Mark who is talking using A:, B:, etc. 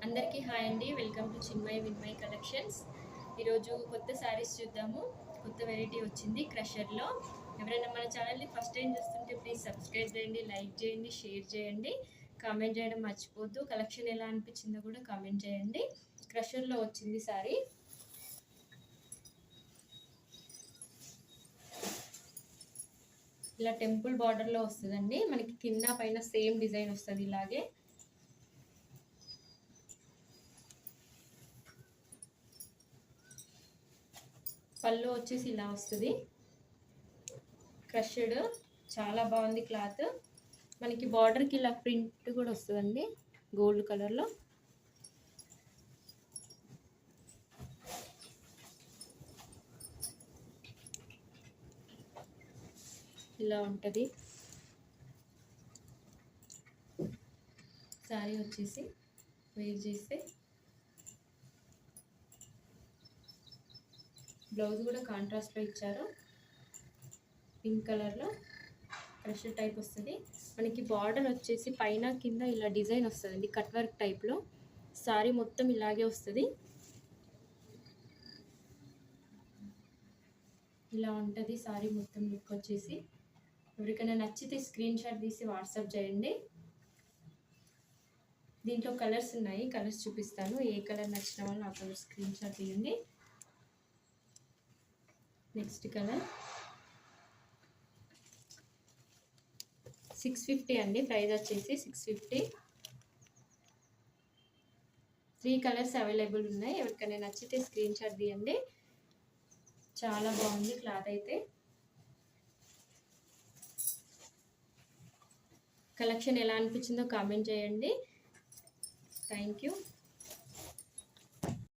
A: అందరికీ హాయ్ అండి. Welcome to Chinmay Vinmay collections. ఈరోజు కొత్త శారీస్ చూద్దాము. కొత్త వెరైటీ వచ్చింది క్రషర్లో. ఎవరైనా మన ఛానల్ని ఫస్ట్ టైం చూస్తుంటే ప్లీజ్ సబ్స్క్రైబ్ చేయండి, లైక్ చేయండి, షేర్ చేయండి, కామెంట్ చేయడం మర్చిపోద్దు. కలెక్షన్ ఎలా అనిపించిందో కూడా కామెంట్ చేయండి. క్రషర్లో వచ్చింది శారీ. ఇలా టెంపుల్ బార్డర్లో వస్తుందండి. మనకి కింద పైన సేమ్ డిజైన్ వస్తుంది. ఇలాగే పళ్ళు వచ్చేసి ఇలా వస్తుంది. క్రషడ్ చాలా బాగుంది క్లాత్. మనకి బార్డర్కి ఇలా ప్రింట్ కూడా వస్తుందండి గోల్డ్ కలర్లో. ఇలా ఉంటుంది శారీ వచ్చేసి. వేర్ చేస్తే బ్లౌజ్ కూడా కాంట్రాస్ట్లో ఇచ్చారు. పింక్ కలర్లో క్రషర్ టైప్ వస్తుంది. మనకి బార్డర్ వచ్చేసి పైన కింద ఇలా డిజైన్ వస్తుందండి కట్ వర్క్ టైప్లో. శారీ మొత్తం ఇలాగే వస్తుంది. ఇలా ఉంటుంది శారీ మొత్తం లుక్ వచ్చేసి. ఎవరికైనా నచ్చితే స్క్రీన్ షాట్ తీసి వాట్సాప్ చేయండి. దీంట్లో కలర్స్ ఉన్నాయి, కలర్స్ చూపిస్తాను. ఏ కలర్ నచ్చిన వాళ్ళు ఆ కలర్ స్క్రీన్ షాట్ తీయండి. నెక్స్ట్ కలర్ 650 అండి. ప్రైస్ వచ్చేసి 650. 3 కలర్స్ అవైలబుల్ ఉన్నాయి. ఎవరికైనా నచ్చితే స్క్రీన్ షాట్ తీయండి. చాలా బాగుంది క్లాత్ అయితే. కలెక్షన్ ఎలా అనిపించిందో కామెంట్ చేయండి. Thank you.